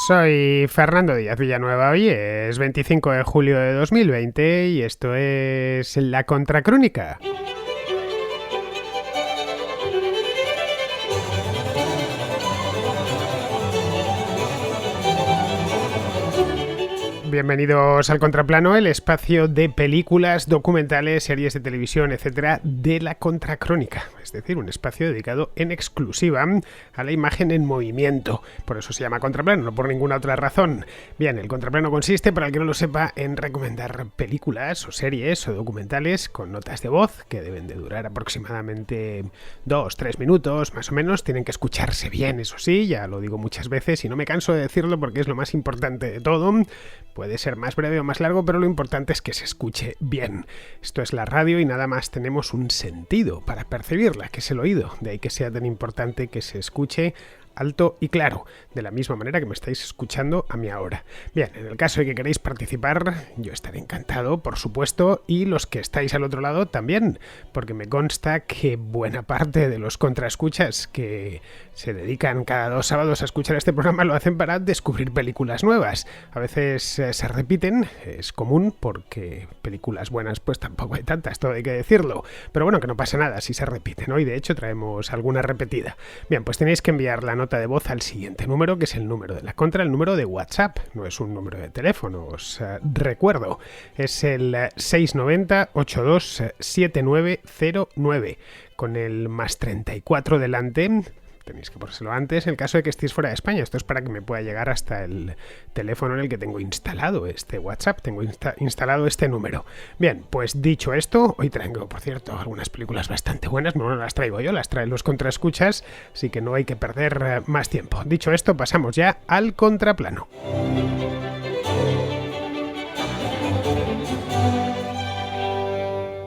Soy Fernando Díaz Villanueva, hoy es 25 de julio de 2020 y esto es La Contracrónica. Bienvenidos al Contraplano, el espacio de películas, documentales, series de televisión, etcétera, de la Contracrónica. Es decir, un espacio dedicado en exclusiva a la imagen en movimiento. Por eso se llama Contraplano, no por ninguna otra razón. Bien, el Contraplano consiste, para el que no lo sepa, en recomendar películas o series o documentales con notas de voz que deben de durar aproximadamente 2-3 minutos, más o menos. Tienen que escucharse bien, eso sí, ya lo digo muchas veces y no me canso de decirlo porque es lo más importante de todo. Puede ser más breve o más largo, pero lo importante es que se escuche bien. Esto es la radio y nada más tenemos un sentido para percibirla, que es el oído. De ahí que sea tan importante que se escuche alto y claro, de la misma manera que me estáis escuchando a mí ahora. Bien, en el caso de que queréis participar, yo estaré encantado, por supuesto, y los que estáis al otro lado también, porque me consta que buena parte de los contraescuchas que se dedican cada 2 sábados a escuchar este programa lo hacen para descubrir películas nuevas. A veces se repiten, es común, porque películas buenas pues tampoco hay tantas, todo hay que decirlo, pero bueno, que no pasa nada si se repiten, ¿no? Y de hecho traemos alguna repetida. Bien, pues tenéis que enviar la nota de voz al siguiente número, que es el número de la contra, el número de WhatsApp, no es un número de teléfono, os recuerdo, es el 690 827909 con el más 34 delante. Tenéis que ponérselo antes en el caso de que estéis fuera de España. Esto es para que me pueda llegar hasta el teléfono en el que tengo instalado este WhatsApp. Tengo instalado este número. Bien, pues dicho esto, hoy traigo, por cierto, algunas películas bastante buenas. No las traigo yo, las traen los contraescuchas, así que no hay que perder más tiempo. Dicho esto, pasamos ya al contraplano.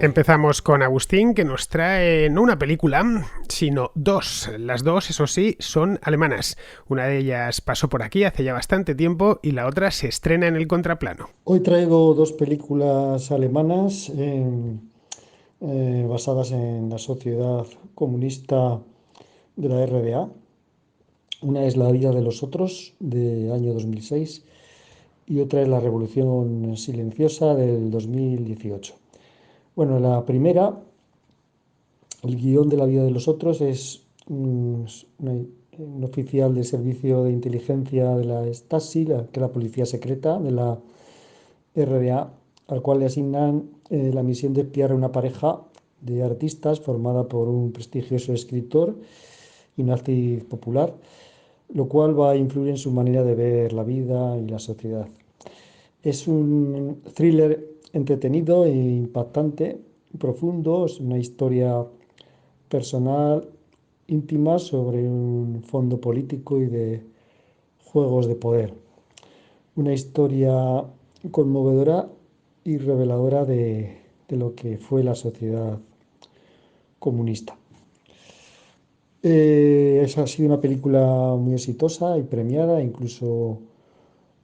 Empezamos con Agustín, que nos trae no una película, sino dos. Las dos, eso sí, son alemanas. Una de ellas pasó por aquí hace ya bastante tiempo y la otra se estrena en el contraplano. Hoy traigo dos películas alemanas basadas en la sociedad comunista de la RDA. Una es La vida de los otros, de año 2006, y otra es La revolución silenciosa, del 2018. Bueno, la primera, el guión de La vida de los otros, es un oficial de servicio de inteligencia de la Stasi, que es la policía secreta de la RDA, al cual le asignan la misión de espiar a una pareja de artistas formada por un prestigioso escritor y un actriz popular, lo cual va a influir en su manera de ver la vida y la sociedad. Es un thriller entretenido e impactante, profundo, es una historia personal, íntima, sobre un fondo político y de juegos de poder. Una historia conmovedora y reveladora de lo que fue la sociedad comunista. Esa ha sido una película muy exitosa y premiada, incluso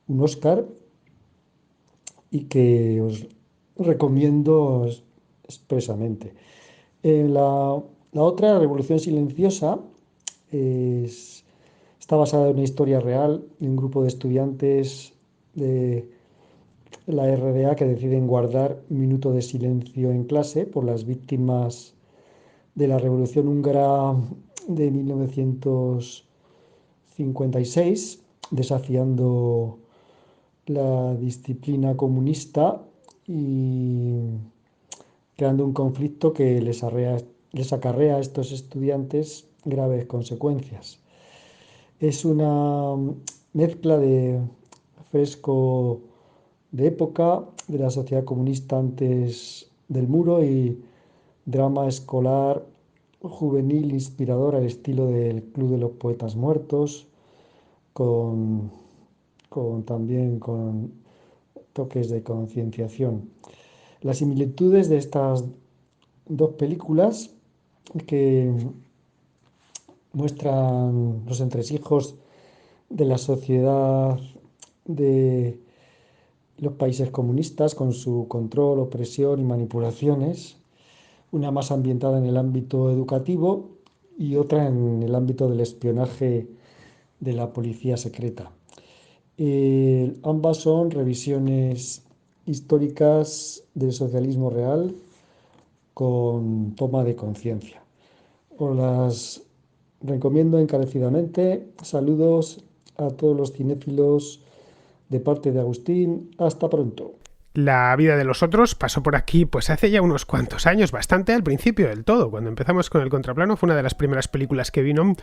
un Oscar, y que os recomiendo expresamente. La otra, Revolución Silenciosa, es, está basada en una historia real de un grupo de estudiantes de la RDA que deciden guardar un minuto de silencio en clase por las víctimas de la Revolución Húngara de 1956, desafiando la disciplina comunista y creando un conflicto que les acarrea a estos estudiantes graves consecuencias. Es una mezcla de fresco de época, de la sociedad comunista antes del muro, y drama escolar juvenil inspirador al estilo del Club de los Poetas Muertos, con, también con toques de concienciación. Las similitudes de estas dos películas, que muestran los entresijos de la sociedad de los países comunistas con su control, opresión y manipulaciones, una más ambientada en el ámbito educativo y otra en el ámbito del espionaje de la policía secreta. Ambas son revisiones históricas del socialismo real con toma de conciencia. Os las recomiendo encarecidamente. Saludos a todos los cinéfilos de parte de Agustín. Hasta pronto. La vida de los otros pasó por aquí pues hace ya unos cuantos años, bastante al principio del todo. Cuando empezamos con El Contraplano fue una de las primeras películas que vino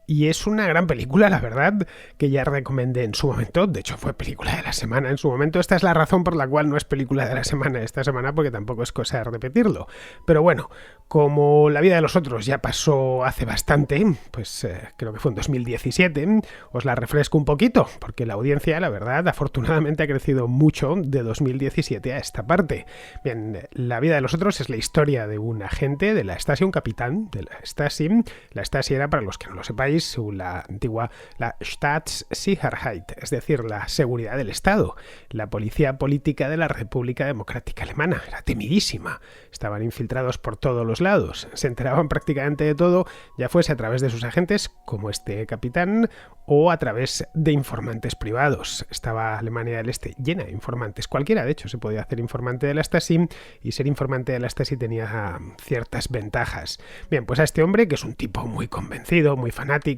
y es una gran película, la verdad, que ya recomendé en su momento. De hecho, fue película de la semana en su momento. Esta es la razón por la cual no es película de la semana esta semana, porque tampoco es cosa de repetirlo. Pero bueno, como La vida de los otros ya pasó hace bastante, pues creo que fue en 2017, os la refresco un poquito, porque la audiencia, la verdad, afortunadamente ha crecido mucho de 2017 a esta parte. Bien, La vida de los otros es la historia de un agente de la Stasi, un capitán de la Stasi. La Stasi era, para los que no lo sepáis, la antigua la Staatssicherheit, es decir, la seguridad del Estado, la policía política de la República Democrática Alemana. Era temidísima, estaban infiltrados por todos los lados, se enteraban prácticamente de todo, ya fuese a través de sus agentes, como este capitán, o a través de informantes privados. Estaba Alemania del Este llena de informantes, cualquiera de hecho se podía hacer informante de la Stasi, y ser informante de la Stasi tenía ciertas ventajas. Bien, pues a este hombre, que es un tipo muy convencido, muy fanático,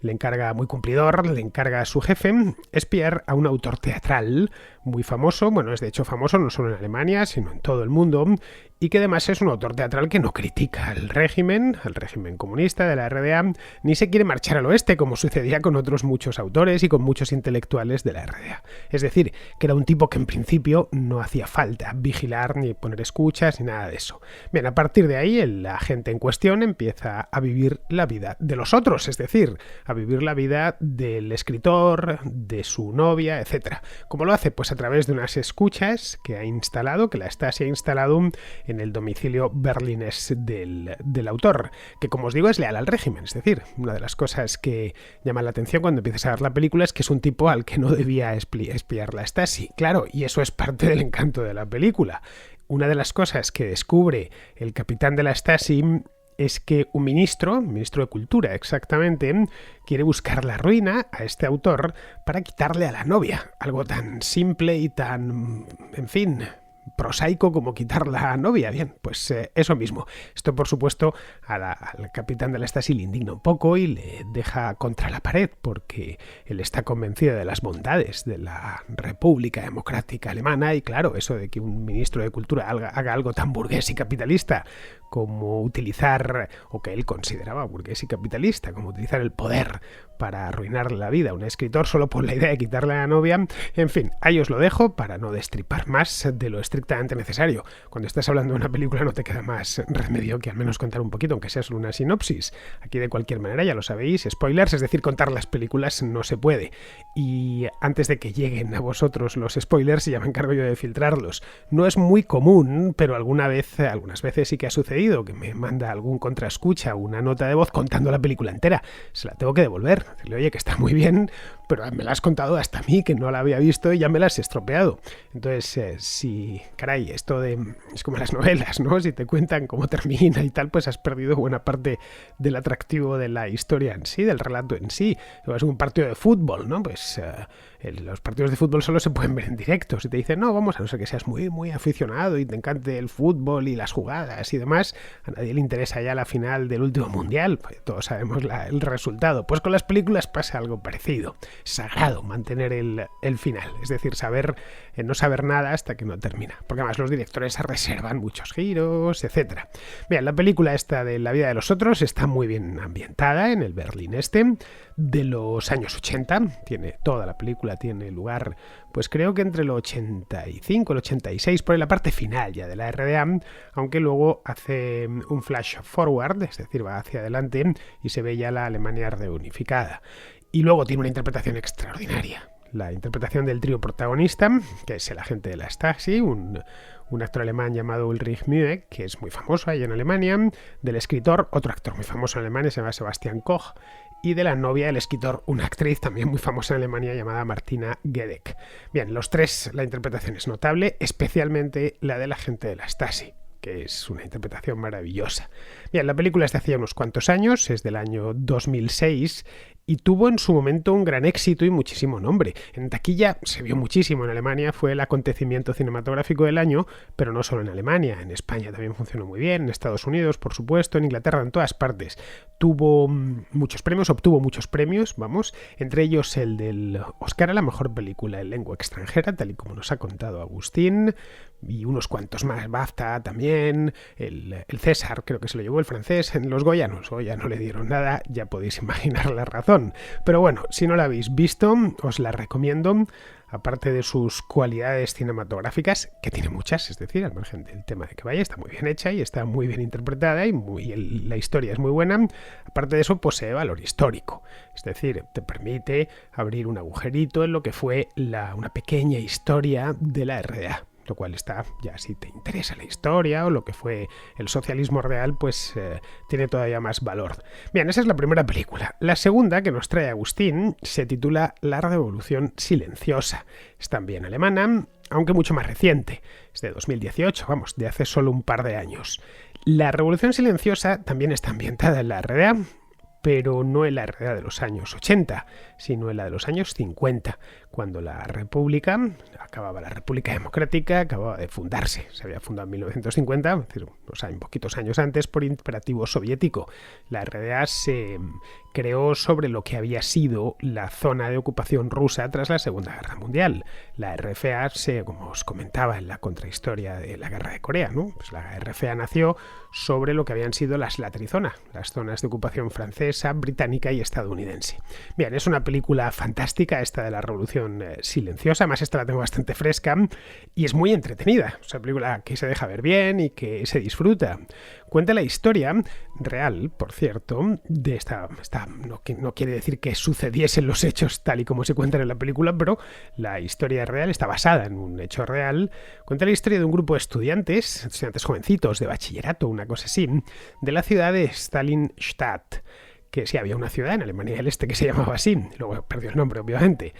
le encarga, muy cumplidor, le encarga a su jefe espiar a un autor teatral muy famoso, bueno, es de hecho famoso no solo en Alemania, sino en todo el mundo, y que además es un autor teatral que no critica al régimen comunista de la RDA, ni se quiere marchar al oeste, como sucedía con otros muchos autores y con muchos intelectuales de la RDA. Es decir, que era un tipo que en principio no hacía falta vigilar, ni poner escuchas, ni nada de eso. Bien, a partir de ahí, el agente en cuestión empieza a vivir la vida de los otros, es decir, a vivir la vida del escritor, de su novia, etc. ¿Cómo lo hace? Pues a través de unas escuchas que ha instalado, que la Stasi ha instalado en el domicilio berlinés del autor, que como os digo es leal al régimen. Es decir, una de las cosas que llama la atención cuando empiezas a ver la película es que es un tipo al que no debía espiar la Stasi. Claro, y eso es parte del encanto de la película. Una de las cosas que descubre el capitán de la Stasi es que un ministro de Cultura exactamente, quiere buscar la ruina a este autor para quitarle a la novia. Algo tan simple y tan, en fin, prosaico como quitar la novia. Bien, pues eso mismo. Esto, por supuesto, al capitán de la Stasi le indigna un poco y le deja contra la pared, porque él está convencido de las bondades de la República Democrática Alemana, y claro, eso de que un ministro de Cultura haga algo tan burgués y capitalista como utilizar, o que él consideraba burgués y capitalista, como utilizar el poder para arruinarle la vida a un escritor solo por la idea de quitarle a la novia. En fin, ahí os lo dejo para no destripar más de lo estrictamente necesario. Cuando estás hablando de una película no te queda más remedio que al menos contar un poquito, aunque sea solo una sinopsis. Aquí de cualquier manera, ya lo sabéis, spoilers, es decir, contar las películas no se puede. Y antes de que lleguen a vosotros los spoilers, ya me encargo yo de filtrarlos. No es muy común, pero algunas veces sí que ha sucedido que me manda algún contraescucha una nota de voz contando la película entera. Se la tengo que devolver. Decirle, oye, que está muy bien, pero me la has contado hasta a mí, que no la había visto y ya me la has estropeado. Entonces, si, caray, esto es como las novelas, ¿no? Si te cuentan cómo termina y tal, pues has perdido buena parte del atractivo de la historia en sí, del relato en sí. Es un partido de fútbol, ¿no? Pues los partidos de fútbol solo se pueden ver en directo. Si te dicen, no, vamos, a no ser que seas muy, muy aficionado y te encante el fútbol y las jugadas y demás, a nadie le interesa ya la final del último mundial, pues todos sabemos el resultado. Pues con las películas pasa algo parecido. Es sagrado mantener el final, es decir, no saber nada hasta que no termina, porque además los directores se reservan muchos giros, etcétera. Bien, la película esta de La vida de los otros está muy bien ambientada en el Berlín este de los años 80. Toda la película tiene lugar, pues creo que entre el 85 y el 86, por la parte final ya de la RDA, aunque luego hace un flash forward, es decir, va hacia adelante y se ve ya la Alemania reunificada. Y luego tiene una interpretación extraordinaria. La interpretación del trío protagonista, que es el agente de la Stasi, un actor alemán llamado Ulrich Mühe, que es muy famoso ahí en Alemania, del escritor, otro actor muy famoso en Alemania, se llama Sebastian Koch, y de la novia del escritor, una actriz también muy famosa en Alemania llamada Martina Gedeck. Bien, los tres, la interpretación es notable, especialmente la del agente de la Stasi, que es una interpretación maravillosa. Bien, la película es de hace unos cuantos años, es del año 2006, y tuvo en su momento un gran éxito y muchísimo nombre. En taquilla se vio muchísimo en Alemania, fue el acontecimiento cinematográfico del año, pero no solo en Alemania, en España también funcionó muy bien, en Estados Unidos, por supuesto, en Inglaterra, en todas partes. Tuvo muchos premios, obtuvo muchos premios, vamos, entre ellos el del Oscar a la mejor película en lengua extranjera, tal y como nos ha contado Agustín, y unos cuantos más, BAFTA también, el César creo que se lo llevó el francés, en los Goya no le dieron nada, ya podéis imaginar la razón. Pero bueno, si no la habéis visto, os la recomiendo, aparte de sus cualidades cinematográficas, que tiene muchas, es decir, al margen del tema de que vaya, está muy bien hecha y está muy bien interpretada y la historia es muy buena. Aparte de eso, posee valor histórico, es decir, te permite abrir un agujerito en lo que fue una pequeña historia de la RDA. Lo cual está, ya si te interesa la historia o lo que fue el socialismo real, pues tiene todavía más valor. Bien, esa es la primera película. La segunda que nos trae Agustín se titula La Revolución Silenciosa. Es también alemana, aunque mucho más reciente. Es de 2018, vamos, de hace solo un par de años. La Revolución Silenciosa también está ambientada en la RDA, pero no en la RDA de los años 80, sino en la de los años 50, cuando la República Democrática acababa de fundarse. Se había fundado en 1950, es decir, poquitos años antes, por imperativo soviético. La RDA se creó sobre lo que había sido la zona de ocupación rusa tras la Segunda Guerra Mundial. La RFA, como os comentaba en la contrahistoria de la Guerra de Corea, ¿no? Pues la RFA nació sobre lo que habían sido las Latrizonas, las zonas de ocupación francesa, británica y estadounidense. Bien, es una película fantástica esta de la Revolución Silenciosa, además esta la tengo bastante fresca y es muy entretenida. Es una película que se deja ver bien y que se disfruta. Cuenta la historia real, por cierto, de esta no quiere decir que sucediesen los hechos tal y como se cuentan en la película, pero la historia real está basada en un hecho real. Cuenta la historia de un grupo de estudiantes jovencitos de bachillerato, una cosa así, de la ciudad de Stalinstadt, que sí, había una ciudad en Alemania del Este que se llamaba así, luego perdió el nombre, obviamente,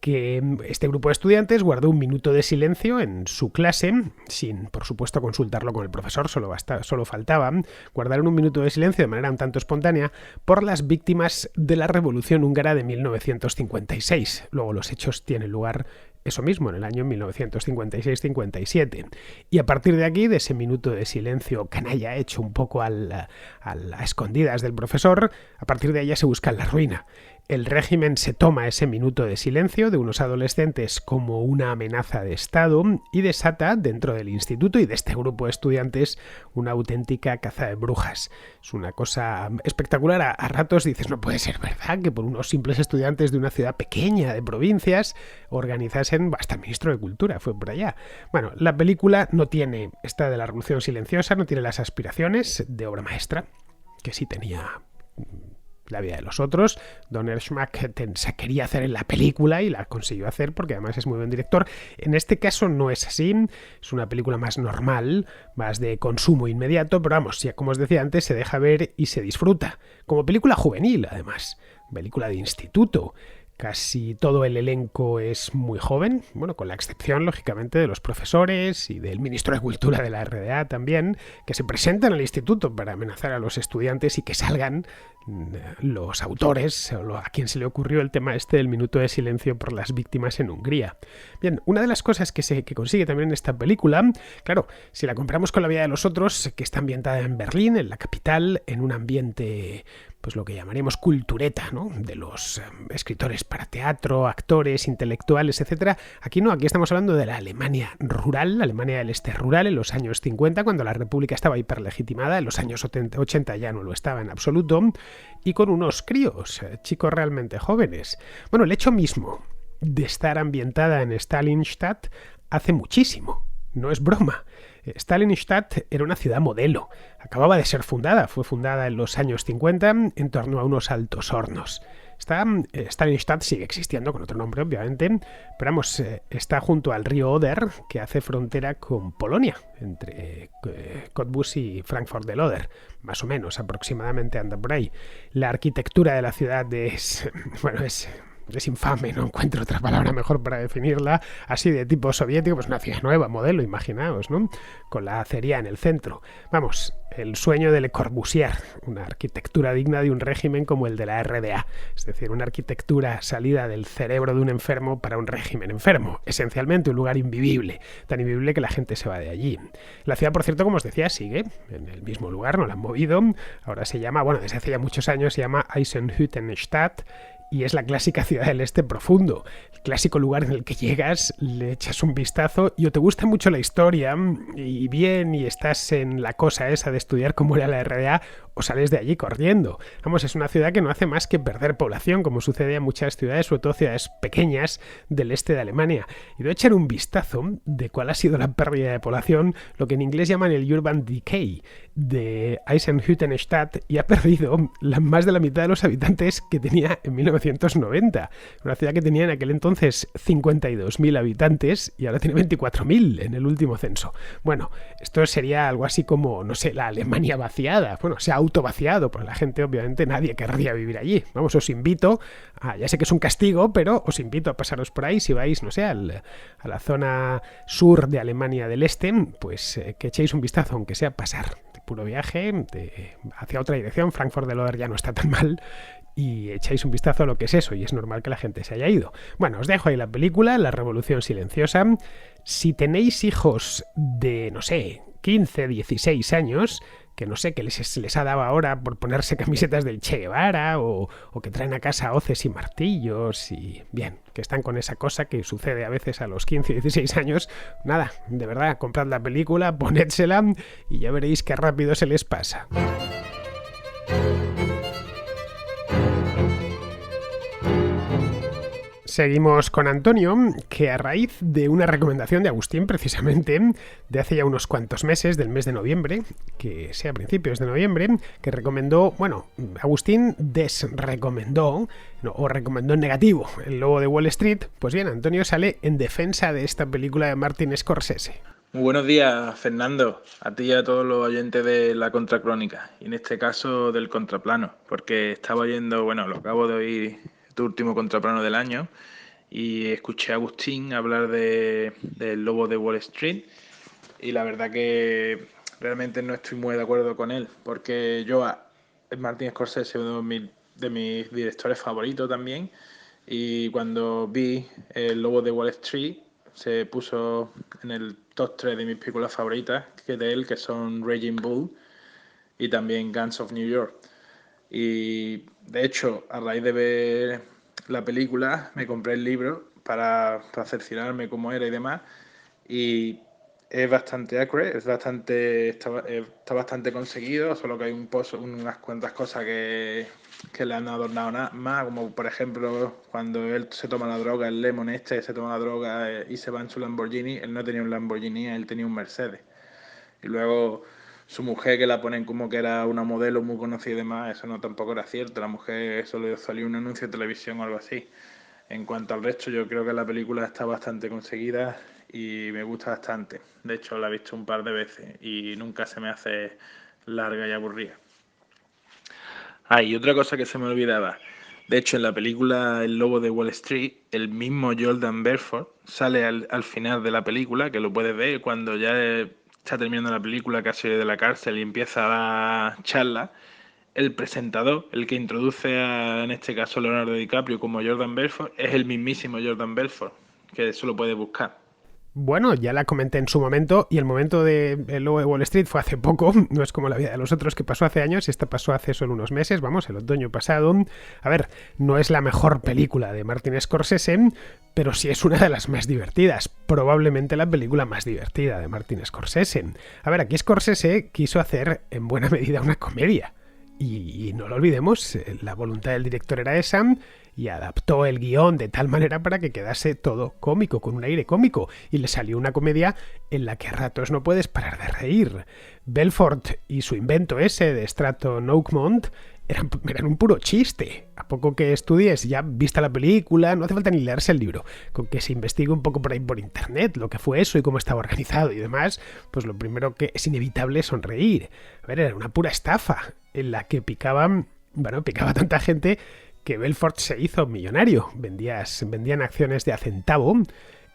que este grupo de estudiantes guardó un minuto de silencio en su clase, sin, por supuesto, consultarlo con el profesor, solo faltaba, guardaron un minuto de silencio de manera un tanto espontánea por las víctimas de la Revolución Húngara de 1956. Luego los hechos tienen lugar eso mismo, en el año 1956-57. Y a partir de aquí, de ese minuto de silencio canalla hecho un poco a escondidas del profesor, a partir de ahí ya se busca la ruina. El régimen se toma ese minuto de silencio de unos adolescentes como una amenaza de Estado y desata dentro del instituto y de este grupo de estudiantes una auténtica caza de brujas. Es una cosa espectacular. A ratos dices, no puede ser verdad que por unos simples estudiantes de una ciudad pequeña de provincias organizasen, hasta el ministro de Cultura fue por allá. Bueno, la película no tiene, esta de la Revolución Silenciosa, no tiene las aspiraciones de obra maestra, que sí tenía La vida de los otros. Donner Schmack quería hacer en la película y la consiguió hacer porque además es muy buen director. En este caso no es así, es una película más normal, más de consumo inmediato, pero vamos, ya como os decía antes, se deja ver y se disfruta. Como película juvenil, además, película de instituto. Casi todo el elenco es muy joven, bueno, con la excepción, lógicamente, de los profesores y del ministro de Cultura de la RDA también, que se presentan al instituto para amenazar a los estudiantes y que salgan los autores, o a quien se le ocurrió el tema este del minuto de silencio por las víctimas en Hungría. Bien, una de las cosas que consigue también en esta película, claro, si la comparamos con La vida de los otros, que está ambientada en Berlín, en la capital, en un ambiente, pues lo que llamaríamos cultureta, ¿no? De los escritores para teatro, actores, intelectuales, etcétera. Aquí no, aquí estamos hablando de la Alemania rural, la Alemania del Este rural, en los años 50, cuando la República estaba hiperlegitimada, en los años 80 ya no lo estaba en absoluto, y con unos críos, chicos realmente jóvenes. Bueno, el hecho mismo de estar ambientada en Stalinstadt hace muchísimo, no es broma. Stalinstadt era una ciudad modelo, acababa de ser fundada, fue fundada en los años 50 en torno a unos altos hornos. Stalinstadt sigue existiendo con otro nombre, obviamente, pero vamos, está junto al río Oder, que hace frontera con Polonia, entre Cottbus y Frankfurt del Oder, más o menos, aproximadamente anda por ahí. La arquitectura de la ciudad es es infame, no encuentro otra palabra mejor para definirla, así de tipo soviético, pues una ciudad nueva, modelo, imaginaos, ¿no? Con la acería en el centro. Vamos, el sueño de Le Corbusier, una arquitectura digna de un régimen como el de la RDA, es decir, una arquitectura salida del cerebro de un enfermo para un régimen enfermo, esencialmente un lugar invivible, tan invivible que la gente se va de allí. La ciudad, por cierto, como os decía, sigue en el mismo lugar, no la han movido, ahora se llama, bueno, desde hace ya muchos años se llama Eisenhüttenstadt, y es la clásica ciudad del este profundo, el clásico lugar en el que llegas, le echas un vistazo y o te gusta mucho la historia y bien, y estás en la cosa esa de estudiar cómo era la RDA, o sales de allí corriendo. Vamos, es una ciudad que no hace más que perder población, como sucede en muchas ciudades, sobre todo ciudades pequeñas del este de Alemania. Y voy a echar un vistazo de cuál ha sido la pérdida de población, lo que en inglés llaman el Urban Decay de Eisenhüttenstadt, y ha perdido más de la mitad de los habitantes que tenía en 1990. Una ciudad que tenía en aquel entonces 52.000 habitantes y ahora tiene 24.000 en el último censo. Bueno, esto sería algo así como, no sé, la Alemania vaciada. Bueno, se ha autovaciado, pues la gente, obviamente, nadie querría vivir allí. Vamos, os invito, ya sé que es un castigo, pero os invito a pasaros por ahí, si vais, no sé, a la zona sur de Alemania del Este, pues que echéis un vistazo, aunque sea pasar de puro viaje hacia otra dirección. Frankfurt del Oder ya no está tan mal, y echáis un vistazo a lo que es eso, y es normal que la gente se haya ido. Bueno, os dejo ahí la película, La Revolución Silenciosa. Si tenéis hijos de, no sé, 15, 16 años, que no sé, que les ha dado ahora por ponerse camisetas del Che Guevara, o que traen a casa hoces y martillos, y bien, que están con esa cosa que sucede a veces a los 15, 16 años, nada, de verdad, comprad la película, ponédsela y ya veréis qué rápido se les pasa. Seguimos con Antonio, que a raíz de una recomendación de Agustín, precisamente, de hace ya unos cuantos meses, del mes de noviembre, que sea a principios de noviembre, que recomendó, bueno, Agustín desrecomendó, o recomendó en negativo, El Lobo de Wall Street. Pues bien, Antonio sale en defensa de esta película de Martin Scorsese. Muy buenos días, Fernando, a ti y a todos los oyentes de La Contracrónica, y en este caso del Contraplano, porque estaba oyendo, bueno, lo acabo de oír, tu último Contraplano del año, y escuché a Agustín hablar del Lobo de Wall Street, y la verdad que realmente no estoy muy de acuerdo con él, porque Martin Scorsese es uno de mis directores favoritos también, y cuando vi El Lobo de Wall Street se puso en el top 3 de mis películas favoritas que de él, que son Raging Bull y también Guns of New York. Y de hecho, a raíz de ver la película, me compré el libro para cerciorarme cómo era y demás, y es bastante accurate, está bastante conseguido, solo que hay unas cuantas cosas que le han adornado más, como por ejemplo cuando él se toma la droga, el Lemon se toma la droga y se va en su Lamborghini. Él no tenía un Lamborghini, él tenía un Mercedes. Y luego su mujer, que la ponen como que era una modelo muy conocida y demás, eso no tampoco era cierto. La mujer solo salió un anuncio de televisión o algo así. En cuanto al resto, yo creo que la película está bastante conseguida y me gusta bastante. De hecho, la he visto un par de veces y nunca se me hace larga y aburrida. Y otra cosa que se me olvidaba. De hecho, en la película El Lobo de Wall Street, el mismo Jordan Belfort sale al final de la película, que lo puedes ver cuando ya está terminando la película, casi de la cárcel, y empieza la charla. El presentador, el que introduce en este caso a Leonardo DiCaprio como Jordan Belfort, es el mismísimo Jordan Belfort, que eso lo puedes buscar. Bueno, ya la comenté en su momento, y el momento de El Lobo de Wall Street fue hace poco, no es como la vida de los otros que pasó hace años, esta pasó hace solo unos meses, vamos, el otoño pasado. A ver, no es la mejor película de Martin Scorsese, pero sí es una de las más divertidas, probablemente la película más divertida de Martin Scorsese. A ver, aquí Scorsese quiso hacer en buena medida una comedia, y no lo olvidemos, la voluntad del director era esa, y adaptó el guión de tal manera para que quedase todo cómico, con un aire cómico, y le salió una comedia en la que a ratos no puedes parar de reír. Belfort y su invento ese de Stratton Oakmont eran un puro chiste. A poco que estudies, ya vista la película, no hace falta ni leerse el libro, con que se investigue un poco por ahí por internet lo que fue eso y cómo estaba organizado y demás, pues lo primero que es inevitable es sonreír. A ver, era una pura estafa en la que picaba tanta gente que Belfort se hizo millonario. Vendían acciones de a centavo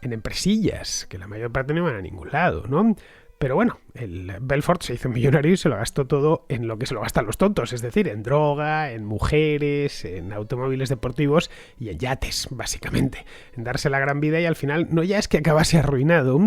en empresillas, que la mayor parte no iban a ningún lado, ¿no? Pero bueno, el Belfort se hizo millonario y se lo gastó todo en lo que se lo gastan los tontos, es decir, en droga, en mujeres, en automóviles deportivos y en yates, básicamente. En darse la gran vida y al final no ya es que acabase arruinado,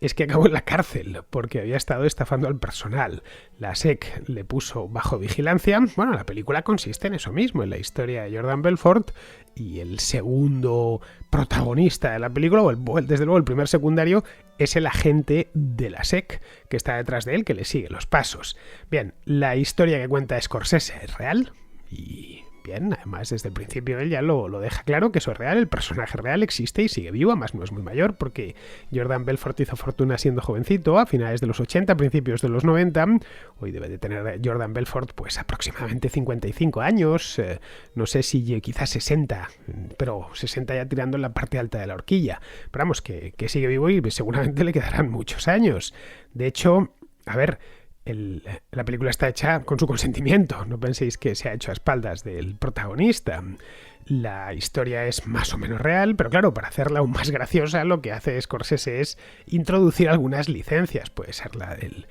es que acabó en la cárcel porque había estado estafando al personal. La SEC le puso bajo vigilancia. Bueno, la película consiste en eso mismo, en la historia de Jordan Belfort, y el segundo protagonista de la película, desde luego el primer secundario, es el agente de la SEC que está detrás de él, que le sigue los pasos. Bien, la historia que cuenta Scorsese es real y... bien, además desde el principio él ya lo deja claro que eso es real, el personaje real existe y sigue vivo, además no es muy mayor porque Jordan Belfort hizo fortuna siendo jovencito a finales de los 80, principios de los 90, hoy debe de tener Jordan Belfort pues aproximadamente 55 años, no sé si quizás 60, pero 60 ya tirando en la parte alta de la horquilla, pero vamos, que sigue vivo y seguramente le quedarán muchos años. De hecho, a ver... la película está hecha con su consentimiento, no penséis que se ha hecho a espaldas del protagonista. La historia es más o menos real, pero claro, para hacerla aún más graciosa lo que hace Scorsese es introducir algunas licencias, puede ser la del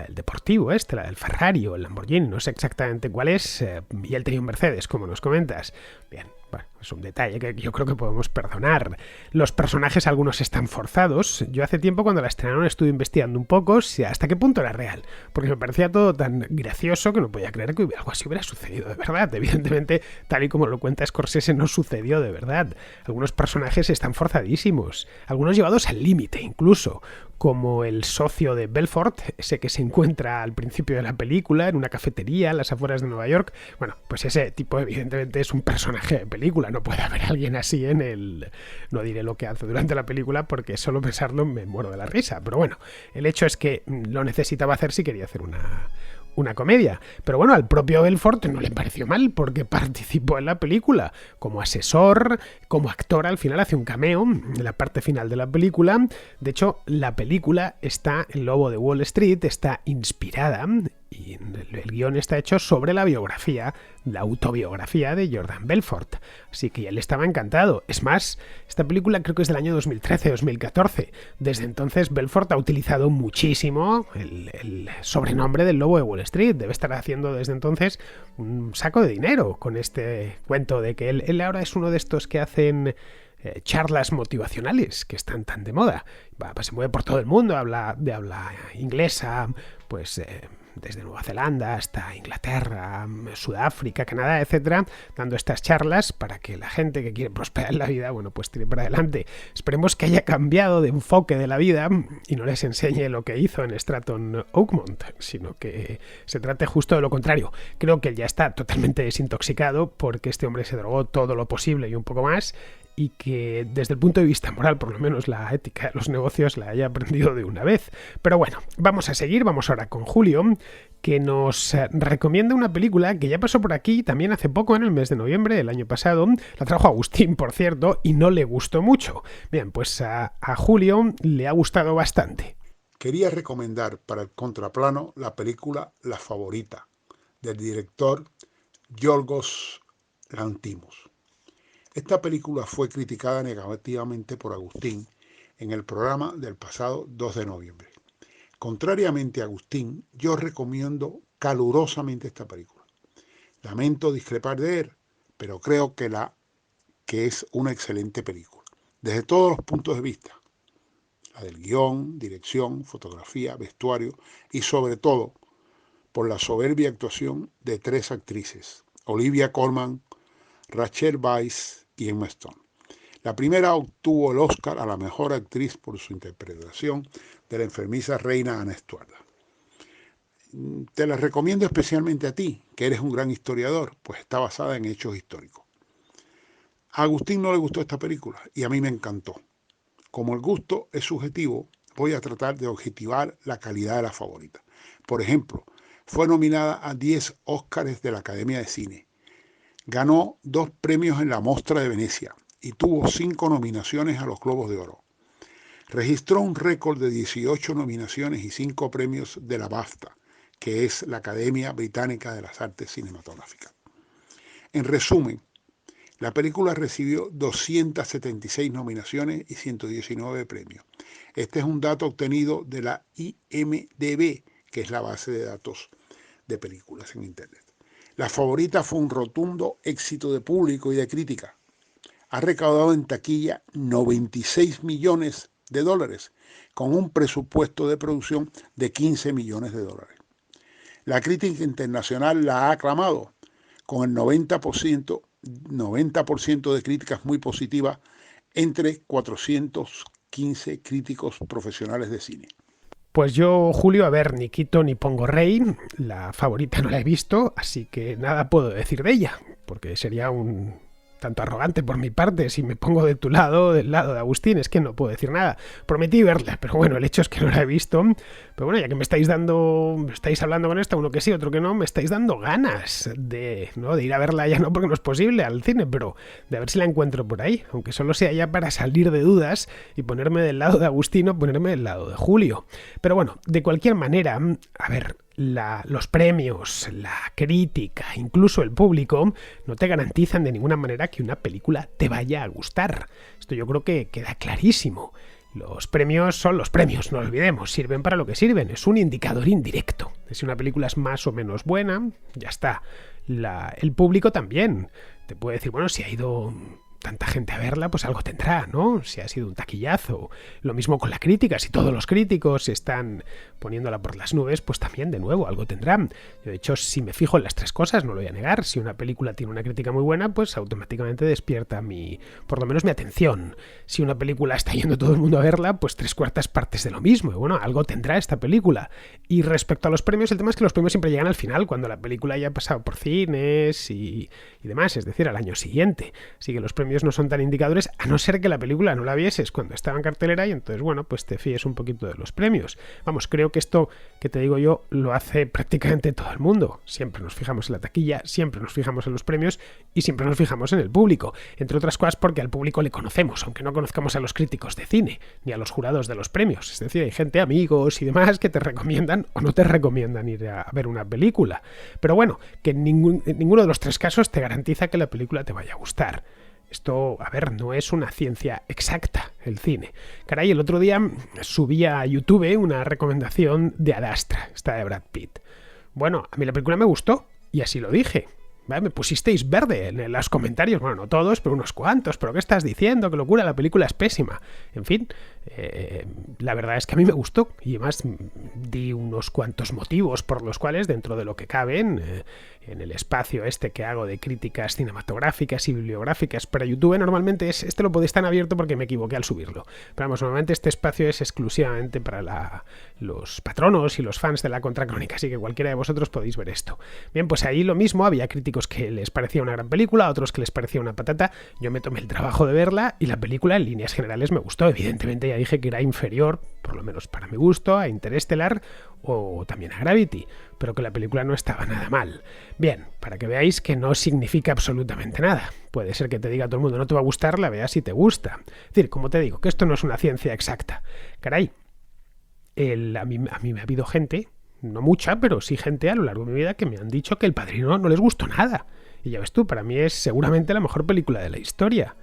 deportivo la del Ferrari o el Lamborghini, no sé exactamente cuál es, y él tenía un Mercedes, como nos comentas. Bien, bueno, es un detalle que yo creo que podemos perdonar. Los personajes, algunos están forzados. Yo hace tiempo cuando la estrenaron estuve investigando un poco hasta qué punto era real, porque me parecía todo tan gracioso que no podía creer que algo así hubiera sucedido de verdad. Evidentemente, tal y como lo cuenta Scorsese, no sucedió de verdad. Algunos personajes están forzadísimos, algunos llevados al límite incluso, como el socio de Belfort, ese que se encuentra al principio de la película en una cafetería a las afueras de Nueva York. Bueno, pues ese tipo evidentemente es un personaje de película, no puede haber alguien así en el... No diré lo que hace durante la película porque solo pensarlo me muero de la risa, pero bueno, el hecho es que lo necesitaba hacer si quería hacer una comedia. Pero bueno, al propio Belfort no le pareció mal porque participó en la película como asesor, como actor, al final hace un cameo en la parte final de la película. De hecho, la película El Lobo de Wall Street está inspirada y el guión está hecho sobre la autobiografía de Jordan Belfort. Así que él estaba encantado. Es más, esta película creo que es del año 2013-2014. Desde entonces Belfort ha utilizado muchísimo el sobrenombre del Lobo de Wall Street. Debe estar haciendo desde entonces un saco de dinero con este cuento de que él ahora es uno de estos que hacen... charlas motivacionales que están tan de moda. Se mueve por todo el mundo, habla de habla inglesa, pues desde Nueva Zelanda hasta Inglaterra, Sudáfrica, Canadá, etcétera, dando estas charlas para que la gente que quiere prosperar en la vida, bueno, pues tire para adelante. Esperemos que haya cambiado de enfoque de la vida y no les enseñe lo que hizo en Stratton Oakmont, sino que se trate justo de lo contrario. Creo que él ya está totalmente desintoxicado porque este hombre se drogó todo lo posible y un poco más, y que desde el punto de vista moral, por lo menos la ética de los negocios la haya aprendido de una vez. Pero bueno, vamos a seguir, vamos ahora con Julio, que nos recomienda una película que ya pasó por aquí también hace poco, en el mes de noviembre del año pasado. La trajo Agustín, por cierto, y no le gustó mucho. Bien, pues a Julio le ha gustado bastante. Quería recomendar para el contraplano la película La Favorita, del director Yorgos Lanthimos. Esta película fue criticada negativamente por Agustín en el programa del pasado 2 de noviembre. Contrariamente a Agustín, yo recomiendo calurosamente esta película. Lamento discrepar de él, pero creo que es una excelente película, desde todos los puntos de vista. La del guión, dirección, fotografía, vestuario y sobre todo por la soberbia actuación de 3 actrices, Olivia Colman, Rachel Weisz y Emma Stone. La primera obtuvo el Oscar a la mejor actriz por su interpretación de la enfermiza reina Ana Estuarda. Te la recomiendo especialmente a ti, que eres un gran historiador, pues está basada en hechos históricos. A Agustín no le gustó esta película y a mí me encantó. Como el gusto es subjetivo, voy a tratar de objetivar la calidad de La Favorita. Por ejemplo, fue nominada a 10 Óscares de la Academia de Cine. Ganó 2 premios en la Mostra de Venecia y tuvo 5 nominaciones a los Globos de Oro. Registró un récord de 18 nominaciones y 5 premios de la BAFTA, que es la Academia Británica de las Artes Cinematográficas. En resumen, La película recibió 276 nominaciones y 119 premios. Este es un dato obtenido de la IMDb, que es la base de datos de películas en Internet. La Favorita fue un rotundo éxito de público y de crítica. Ha recaudado en taquilla 96 millones de dólares, con un presupuesto de producción de 15 millones de dólares. La crítica internacional la ha aclamado, con el 90% de críticas muy positivas entre 415 críticos profesionales de cine. Pues yo, Julio, a ver, ni quito ni pongo rey, La Favorita no la he visto, así que nada puedo decir de ella, porque sería un tanto arrogante por mi parte si me pongo de tu lado, del lado de Agustín, es que no puedo decir nada. Prometí verla, pero bueno, el hecho es que no la he visto. Pero bueno, ya que me estáis hablando con esto, uno que sí, otro que no, me estáis dando ganas de, ¿no?, de ir a verla, ya no porque no es posible, al cine, pero de ver si la encuentro por ahí, aunque solo sea ya para salir de dudas y ponerme del lado de Agustín o ponerme del lado de Julio. Pero bueno, de cualquier manera, a ver, los premios, la crítica, incluso el público, no te garantizan de ninguna manera que una película te vaya a gustar. Esto yo creo que queda clarísimo. Los premios son los premios, no lo olvidemos, sirven para lo que sirven, es un indicador indirecto. Si una película es más o menos buena, ya está. El público también te puede decir, bueno, si ha ido tanta gente a verla, pues algo tendrá, ¿no? Si ha sido un taquillazo. Lo mismo con la crítica, si todos los críticos están poniéndola por las nubes, pues también, de nuevo, algo tendrán. Yo, de hecho, si me fijo en las tres cosas, no lo voy a negar, si una película tiene una crítica muy buena, pues automáticamente despierta por lo menos mi atención. Si una película está yendo todo el mundo a verla, pues 3/4 partes de lo mismo. Y bueno, algo tendrá esta película. Y respecto a los premios, el tema es que los premios siempre llegan al final, cuando la película ya ha pasado por cines y demás, es decir, al año siguiente. Así que los premios no son tan indicadores, a no ser que la película no la vieses cuando estaba en cartelera y entonces, bueno, pues te fíes un poquito de los premios. Vamos, creo que esto que te digo yo lo hace prácticamente todo el mundo. Siempre nos fijamos en la taquilla, siempre nos fijamos en los premios y siempre nos fijamos en el público. Entre otras cosas porque al público le conocemos, aunque no conozcamos a los críticos de cine ni a los jurados de los premios. Es decir, hay gente, amigos y demás que te recomiendan o no te recomiendan ir a ver una película. Pero bueno, que en ninguno de los tres casos te garantiza que la película te vaya a gustar. Esto, a ver, no es una ciencia exacta, el cine. Caray, el otro día subí a YouTube una recomendación de Ad Astra, esta de Brad Pitt. Bueno, a mí la película me gustó, y así lo dije. ¿Vale? Me pusisteis verde en los comentarios, bueno, no todos, pero unos cuantos, pero ¿qué estás diciendo? ¡Qué locura! La película es pésima. En fin, la verdad es que a mí me gustó, y además di unos cuantos motivos por los cuales, dentro de lo que caben, en el espacio este que hago de críticas cinematográficas y bibliográficas para YouTube, normalmente este lo podéis estar abierto porque me equivoqué al subirlo. Pero vamos, normalmente este espacio es exclusivamente para los patronos y los fans de la Contracrónica, así que cualquiera de vosotros podéis ver esto. Bien, pues ahí lo mismo, había críticos que les parecía una gran película, otros que les parecía una patata. Yo me tomé el trabajo de verla y la película en líneas generales me gustó. Evidentemente ya dije que era inferior, por lo menos para mi gusto, a Interestelar o también a Gravity, pero que la película no estaba nada mal. Bien, para que veáis que no significa absolutamente nada. Puede ser que te diga todo el mundo no te va a gustar, la veas si te gusta. Es decir, como te digo, que esto no es una ciencia exacta. Caray, a mí me ha habido gente, no mucha, pero sí gente a lo largo de mi vida que me han dicho que El Padrino no les gustó nada. Y ya ves tú, para mí es seguramente la mejor película de la historia.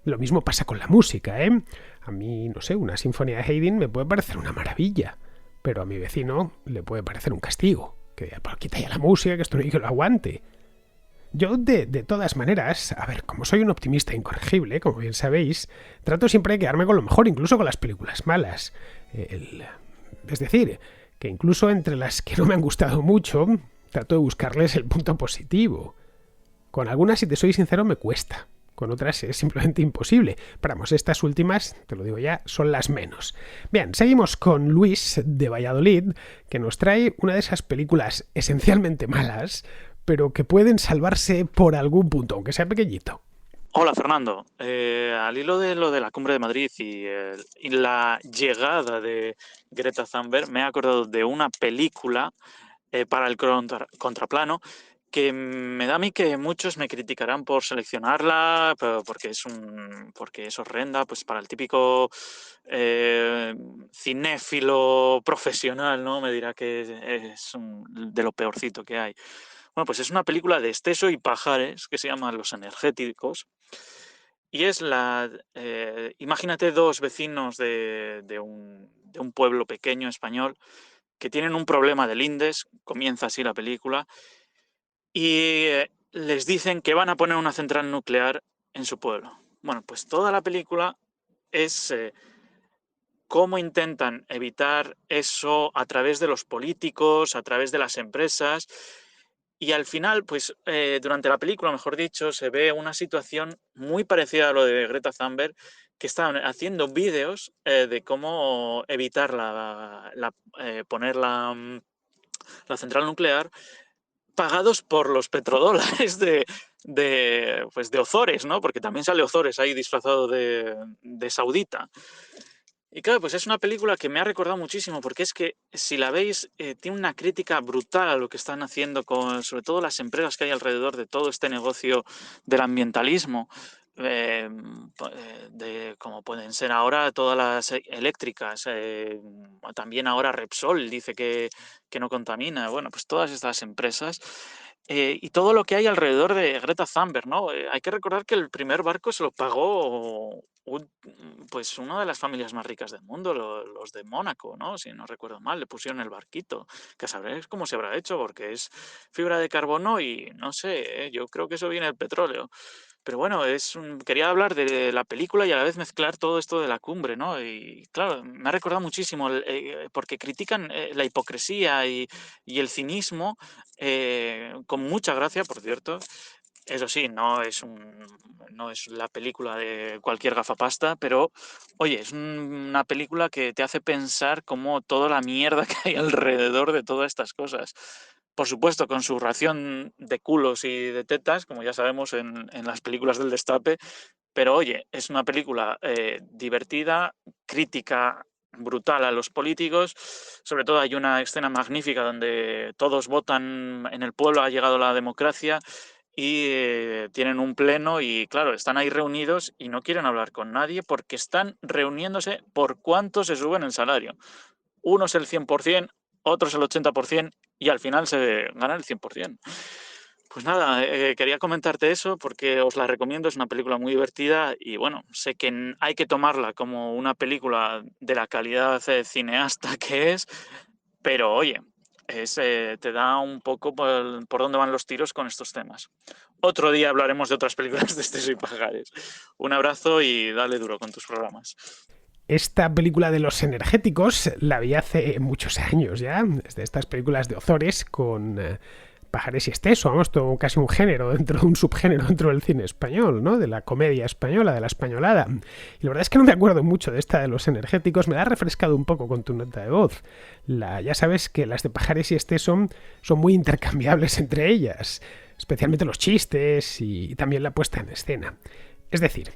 Lo mismo pasa con la música, ¿eh? A mí, no sé, una sinfonía de Haydn me puede parecer una maravilla, pero a mi vecino le puede parecer un castigo. Que quita ya la música, que esto no hay que lo aguante. Yo, de todas maneras, a ver, como soy un optimista incorregible, como bien sabéis, trato siempre de quedarme con lo mejor, incluso con las películas malas. Es decir, que incluso entre las que no me han gustado mucho, trato de buscarles el punto positivo. Con algunas, si te soy sincero, me cuesta. Con otras es simplemente imposible. Pero vamos, estas últimas, te lo digo ya, son las menos. Bien, seguimos con Luis de Valladolid, que nos trae una de esas películas esencialmente malas, pero que pueden salvarse por algún punto, aunque sea pequeñito. Hola Fernando, al hilo de lo de la Cumbre de Madrid y la llegada de Greta Thunberg, me he acordado de una película para el contraplano que me da a mí que muchos me criticarán por seleccionarla, porque es horrenda, pues para el típico cinéfilo profesional, ¿no? Me dirá que es de lo peorcito que hay. Bueno, pues es una película de Esteso y Pajares que se llama Los Energéticos. Y es imagínate dos vecinos de un pueblo pequeño español que tienen un problema de lindes, comienza así la película, y les dicen que van a poner una central nuclear en su pueblo. Bueno, pues toda la película es cómo intentan evitar eso a través de los políticos, a través de las empresas. Y al final, pues durante la película, mejor dicho, se ve una situación muy parecida a lo de Greta Thunberg, que están haciendo vídeos de cómo evitar poner la central nuclear, pagados por los petrodólares pues de Ozores, ¿no? Porque también sale Ozores ahí disfrazado de saudita. Y claro, pues es una película que me ha recordado muchísimo, porque es que si la veis, tiene una crítica brutal a lo que están haciendo sobre todo las empresas que hay alrededor de todo este negocio del ambientalismo, como pueden ser ahora todas las eléctricas, también ahora Repsol dice que no contamina, bueno, pues todas estas empresas. Y todo lo que hay alrededor de Greta Thunberg, ¿no? Hay que recordar que el primer barco se lo pagó pues una de las familias más ricas del mundo, los de Mónaco, ¿no? Si no recuerdo mal, le pusieron el barquito, que a saber cómo se habrá hecho, porque es fibra de carbono y no sé, yo creo que eso viene del petróleo. Pero bueno, quería hablar de la película y a la vez mezclar todo esto de la cumbre, ¿no? Y claro, me ha recordado muchísimo, porque critican la hipocresía y el cinismo, con mucha gracia, por cierto. Eso sí, no es la película de cualquier gafapasta, pero oye, es una película que te hace pensar como toda la mierda que hay alrededor de todas estas cosas. Por supuesto, con su ración de culos y de tetas, como ya sabemos en las películas del Destape, pero oye, es una película divertida, crítica brutal a los políticos. Sobre todo hay una escena magnífica donde todos votan, en el pueblo ha llegado la democracia y tienen un pleno y claro, están ahí reunidos y no quieren hablar con nadie porque están reuniéndose por cuánto se suben el salario. Unos el 100%, otros el 80% y al final se gana el 100%. Pues nada, quería comentarte eso porque os la recomiendo, es una película muy divertida y bueno, sé que hay que tomarla como una película de la calidad cineasta que es, pero oye, te da un poco por dónde van los tiros con estos temas. Otro día hablaremos de otras películas de Esteso y Pajares. Un abrazo y dale duro con tus programas. Esta película de los energéticos la vi hace muchos años ya, desde estas películas de Ozores con Pajares y Esteso, vamos, todo casi un género dentro de un subgénero dentro del cine español, ¿no? De la comedia española, de la españolada. Y la verdad es que no me acuerdo mucho de esta de los energéticos, me la has refrescado un poco con tu nota de voz. Ya sabes que las de Pajares y Esteso son muy intercambiables entre ellas, especialmente los chistes y también la puesta en escena. Es decir,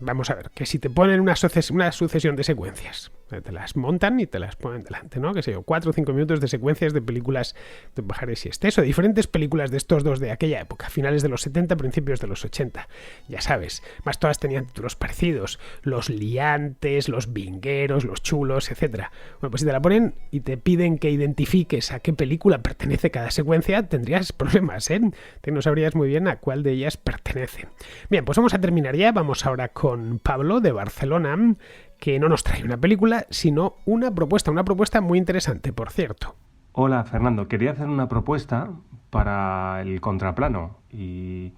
vamos a ver, que si te ponen una sucesión de secuencias, te las montan y te las ponen delante, ¿no? Que sé yo, 4 o 5 minutos de secuencias de películas de Pajares y Esteso, diferentes películas de estos dos de aquella época, finales de los 70, principios de los 80. Ya sabes, más todas tenían títulos parecidos, Los liantes, Los vingueros, Los chulos, etc. Bueno, pues si te la ponen y te piden que identifiques a qué película pertenece cada secuencia, tendrías problemas, ¿eh? No sabrías muy bien a cuál de ellas pertenece. Bien, pues vamos a terminar ya, vamos ahora con Pablo de Barcelona, que no nos trae una película, sino una propuesta muy interesante, por cierto. Hola, Fernando. Quería hacer una propuesta para el contraplano y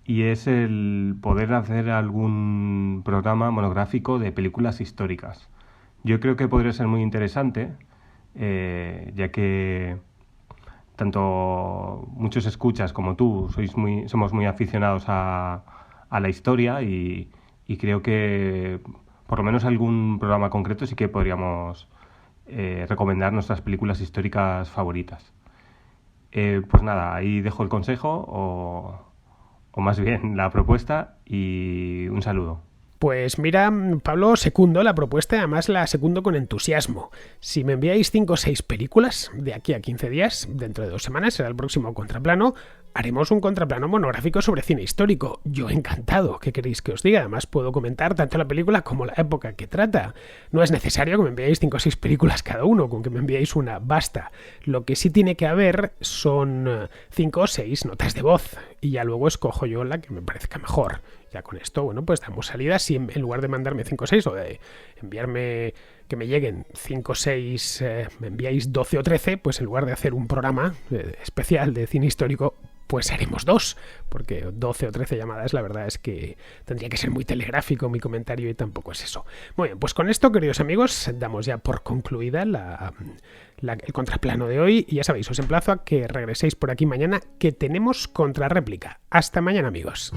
es el poder hacer algún programa monográfico de películas históricas. Yo creo que podría ser muy interesante, ya que tanto muchos escuchas como tú somos muy aficionados a la historia y creo que por lo menos algún programa concreto sí que podríamos recomendar nuestras películas históricas favoritas. Pues nada, ahí dejo el consejo o más bien la propuesta y un saludo. Pues mira, Pablo, secundo la propuesta y además la secundo con entusiasmo. Si me enviáis 5 o 6 películas de aquí a 15 días, dentro de 2 semanas será el próximo contraplano, haremos un contraplano monográfico sobre cine histórico. Yo encantado, ¿qué queréis que os diga? Además puedo comentar tanto la película como la época que trata. No es necesario que me enviéis 5 o 6 películas cada uno, con que me enviéis una basta. Lo que sí tiene que haber son 5 o 6 notas de voz, y ya luego escojo yo la que me parezca mejor. Ya con esto, bueno, pues damos salida. Si en lugar de mandarme 5 o 6 o de enviarme que me lleguen 5 o 6, me enviáis 12 o 13, pues en lugar de hacer un programa especial de cine histórico, pues haremos 2, porque 12 o 13 llamadas, la verdad es que tendría que ser muy telegráfico mi comentario y tampoco es eso. Muy bien, pues con esto, queridos amigos, damos ya por concluida el contraplano de hoy, y ya sabéis, os emplazo a que regreséis por aquí mañana, que tenemos contrarréplica. Hasta mañana, amigos.